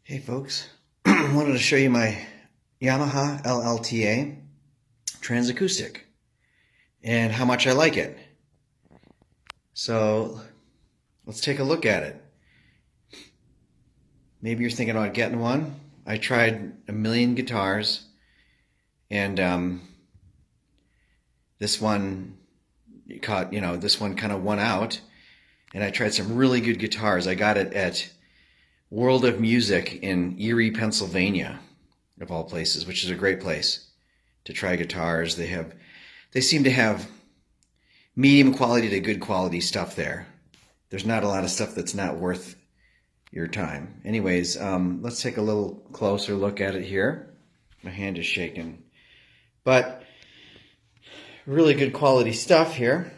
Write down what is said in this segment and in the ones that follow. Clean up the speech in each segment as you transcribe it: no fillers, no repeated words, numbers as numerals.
Hey folks, wanted to show you my Yamaha LLTA TransAcoustic and how much I like it. So let's take a look at it. Maybe you're thinking about getting one. I tried a million guitars and this one this one kind of won out, and I tried some really good guitars. I got it at World of Music in Erie, Pennsylvania, of all places, which is a great place to try guitars. They seem to have medium quality to good quality stuff there. There's not a lot of stuff that's not worth your time. Anyways, let's take a little closer look at it here. My hand is shaking, but really good quality stuff here.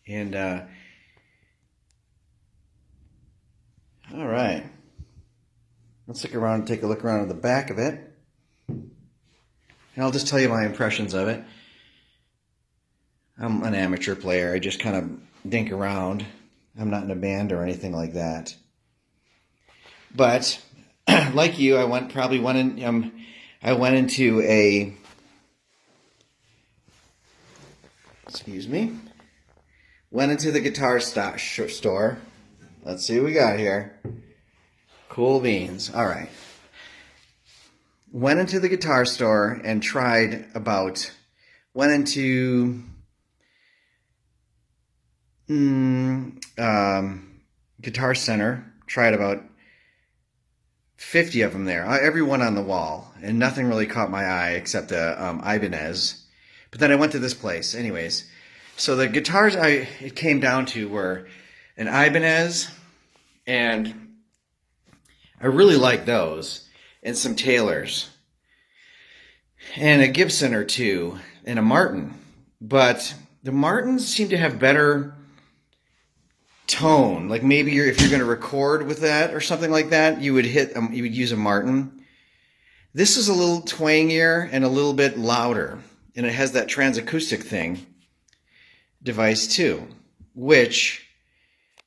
And all right, let's look around and take a look around at the back of it, and I'll just tell you my impressions of it. I'm an amateur player. I just kind of dink around. I'm not in a band or anything like that. But like you, I went into a went into the guitar store. Let's see what we got here. Cool beans. All right. Went into the guitar store and tried went into Guitar Center, tried about 50 of them there, every one on the wall, and nothing really caught my eye except Ibanez. But then I went to this place. Anyways, so the guitars it came down to were an Ibanez, and I really like those, and some Taylors, and a Gibson or two, and a Martin. But the Martins seem to have better tone. Like maybe if you're going to record with that or something like that, you would use a Martin. This is a little twangier and a little bit louder, and it has that TransAcoustic thing device too, which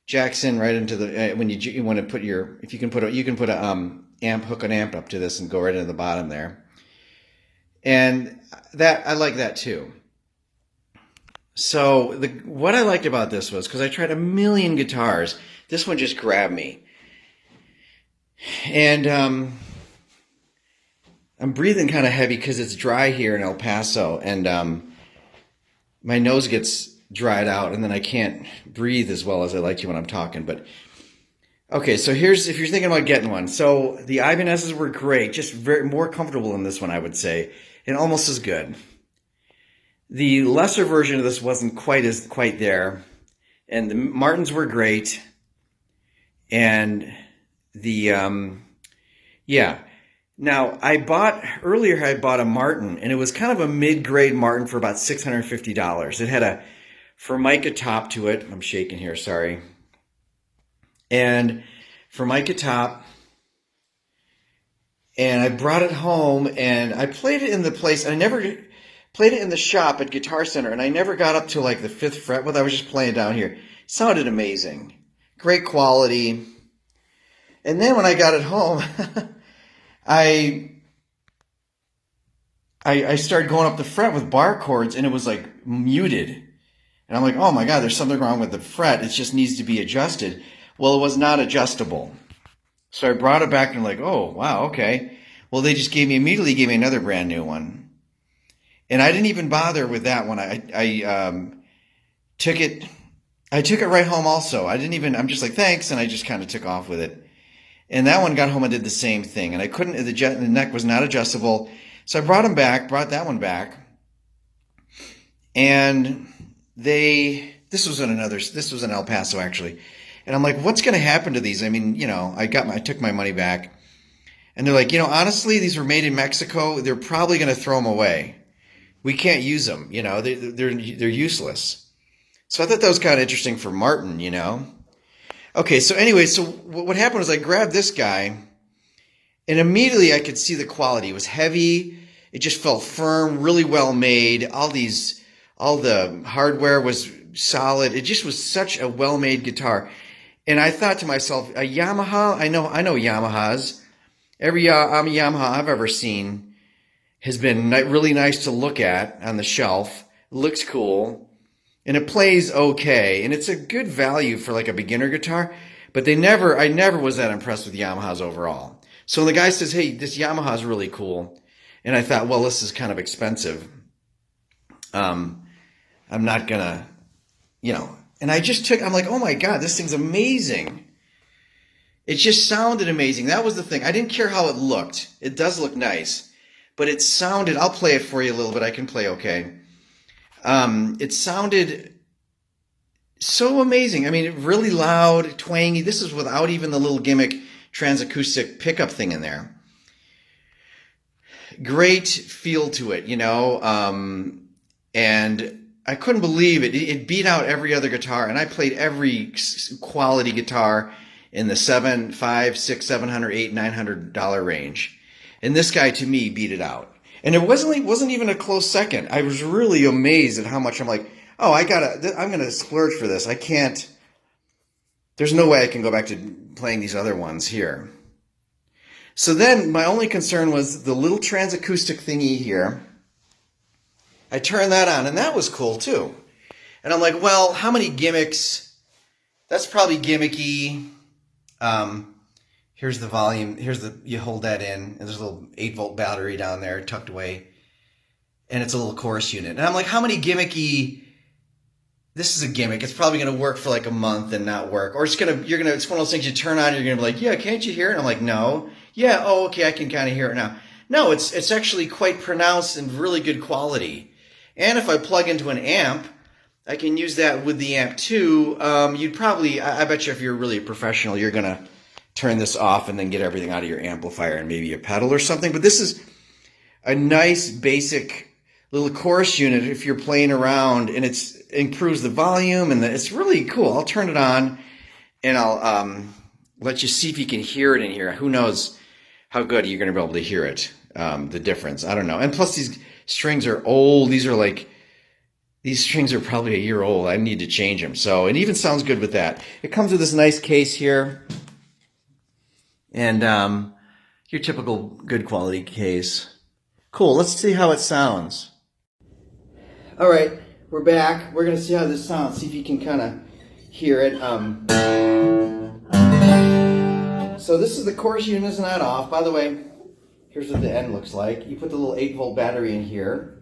jacks in right into the when you want to put your, if you can put a hook an amp up to this and go right into the bottom there, and that I like that too. So what I liked about this was, because I tried a million guitars, this one just grabbed me, and I'm breathing kind of heavy because it's dry here in El Paso, and my nose gets dried out, and then I can't breathe as well as I like to when I'm talking. But okay, so here's, if you're thinking about getting one. So the Ibanez's were great, just more comfortable than this one, I would say, and almost as good. The lesser version of this wasn't quite there, and the Martins were great, and the yeah. Now I bought a Martin, and it was kind of a mid-grade Martin for about $650. It had a Formica top to it. I'm shaking here, sorry. And Formica top, and I brought it home, and I played it in the place. I never played it in the shop at Guitar Center, and I never got up to like the 5th fret with it. I was just playing down here. Sounded amazing. Great quality. And then when I got it home, I started going up the fret with bar chords, and it was like muted. And I'm like, oh my God, there's something wrong with the fret. It just needs to be adjusted. Well, it was not adjustable. So I brought it back, and I'm like, oh, wow, okay. Well, they just immediately gave me another brand new one. And I didn't even bother with that one. I took it right home also. I'm just like, thanks. And I just kind of took off with it. And that one got home and did the same thing. And I couldn't, the neck was not adjustable. So I brought that one back. And this was in El Paso actually. And I'm like, what's going to happen to these? I mean, I took my money back, and they're like, honestly, these were made in Mexico. They're probably going to throw them away. We can't use them. They're useless. So I thought that was kind of interesting for Martin, Okay. So anyway, so what happened was I grabbed this guy, and immediately I could see the quality. It was heavy. It just felt firm, really well made. All these all the hardware was solid. It just was such a well-made guitar. And I thought to myself, a Yamaha, I know Yamahas. Every Yamaha I've ever seen has been really nice to look at on the shelf. It looks cool. And it plays okay. And it's a good value for like a beginner guitar. But I never was that impressed with Yamahas overall. So when the guy says, hey, this Yamaha is really cool. And I thought, well, this is kind of expensive. I'm not gonna, and I'm like, oh my God, this thing's amazing. It just sounded amazing. That was the thing. I didn't care how it looked. It does look nice, but it sounded, I'll play it for you a little bit. I can play okay. It sounded so amazing. I mean, really loud, twangy. This is without even the little gimmick TransAcoustic pickup thing in there. Great feel to it, and I couldn't believe it. It beat out every other guitar, and I played every quality guitar in the $700, $500, $600, $700, $800, $900 range. And this guy, to me, beat it out. And it wasn't even a close second. I was really amazed at how much I'm like, oh, I'm going to splurge for this. I can't, there's no way I can go back to playing these other ones here. So then my only concern was the little TransAcoustic thingy here. I turned that on, and that was cool too. And I'm like, well, how many gimmicks? That's probably gimmicky. Here's the volume. You hold that in, and there's a little 8-volt battery down there tucked away. And it's a little chorus unit. And I'm like, how many gimmicky? This is a gimmick. It's probably going to work for like a month and not work. Or it's one of those things you turn on, you're going to be like, yeah, can't you hear it? And I'm like, no. Yeah, oh, okay, I can kind of hear it now. No, it's actually quite pronounced and really good quality. And if I plug into an amp, I can use that with the amp too. You'd probably, I bet you if you're really a professional, you're going to turn this off and then get everything out of your amplifier and maybe a pedal or something. But this is a nice basic little chorus unit if you're playing around, and it improves the volume, and it's really cool. I'll turn it on and I'll let you see if you can hear it in here. Who knows how good you're going to be able to hear it, the difference. I don't know. And plus these strings are old. These strings are probably a year old. I need to change them. So it even sounds good with that. It comes with this nice case here. And your typical good quality case. Cool. Let's see how it sounds. All right. We're back. We're going to see how this sounds. See if you can kind of hear it. So this is the chorus unit is not off. By the way, here's what the end looks like. You put the little 8-volt battery in here.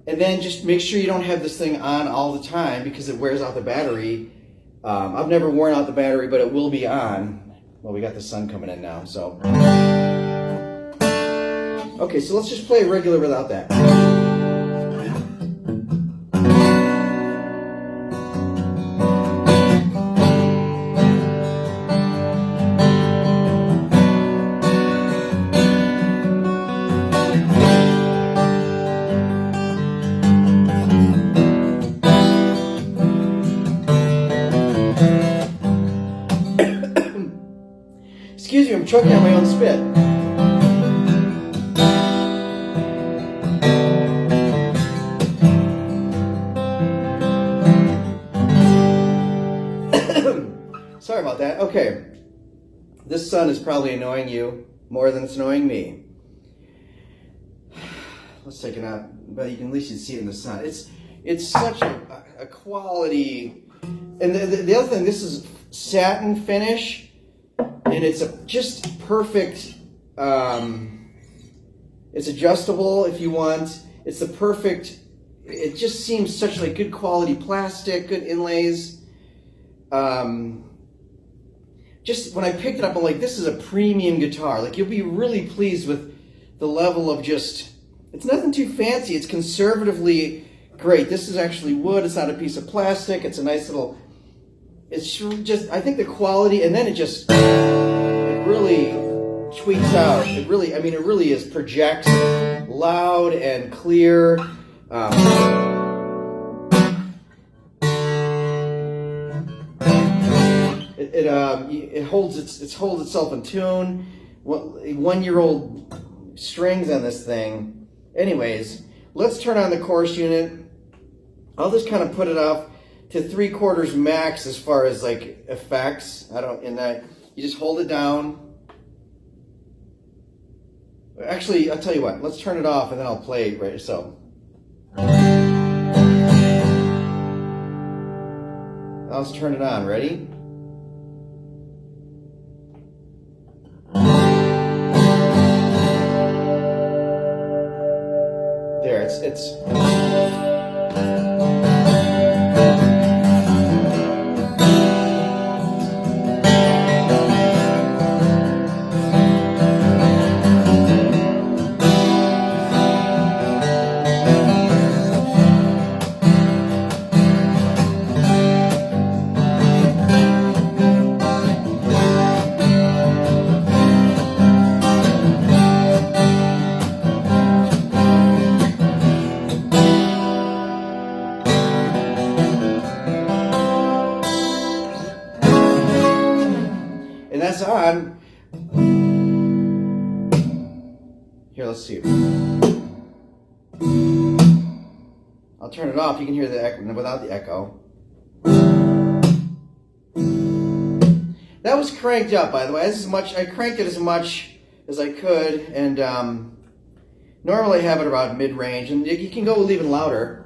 And then just make sure you don't have this thing on all the time because it wears out the battery. I've never worn out the battery, but it will be on. Well, we got the sun coming in now, so. Okay, so let's just play regular without that. Excuse me, I'm choking on my own spit. Sorry about that. Okay. This sun is probably annoying you more than it's annoying me. Let's take it out, but you can at least see it in the sun. It's such a quality. And the other thing, this is satin finish. And it's just perfect, it's adjustable if you want. It's the perfect, it just seems such like good quality plastic, good inlays. Just when I picked it up, I'm like, this is a premium guitar. Like, you'll be really pleased with the level of just, it's nothing too fancy. It's conservatively great. This is actually wood. It's not a piece of plastic. It's a nice little, it's just, I think the quality, and then it really tweaks out. It really is projects loud and clear. It holds itself in tune. 1-year-old strings on this thing. Anyways, let's turn on the chorus unit I'll just kind of put it off to 3/4 max as far as like effects. In that, you just hold it down. Actually, I'll tell you what, let's turn it off and then I'll play right so. Now let's turn it on, ready? There, it's and that's on. Here, let's see. I'll turn it off. You can hear the echo without the echo. That was cranked up, by the way. I cranked it as much as I could, and normally I have it around mid-range, and you can go even louder.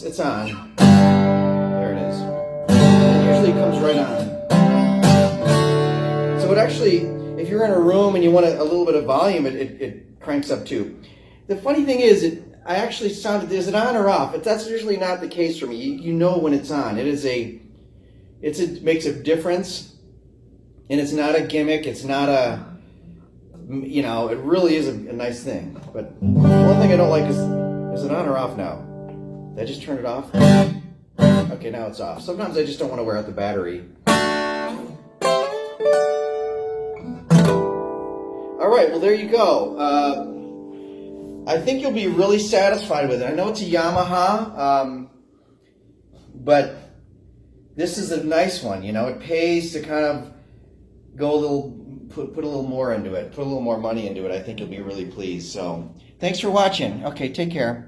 It's on. There it is. It usually comes right on. So it actually, if you're in a room and you want a little bit of volume, it cranks up too. The funny thing is, I actually sounded, is it on or off? That's usually not the case for me. You know when it's on. It makes a difference, and it's not a gimmick. It's not a, it really is a nice thing. But one thing I don't like is it on or off now? Did I just turn it off? Okay, now it's off. Sometimes I just don't want to wear out the battery. All right, well, there you go. I think you'll be really satisfied with it. I know it's a Yamaha, but this is a nice one. It pays to kind of go a little, put a little more into it, put a little more money into it. I think you'll be really pleased. So thanks for watching. Okay, take care.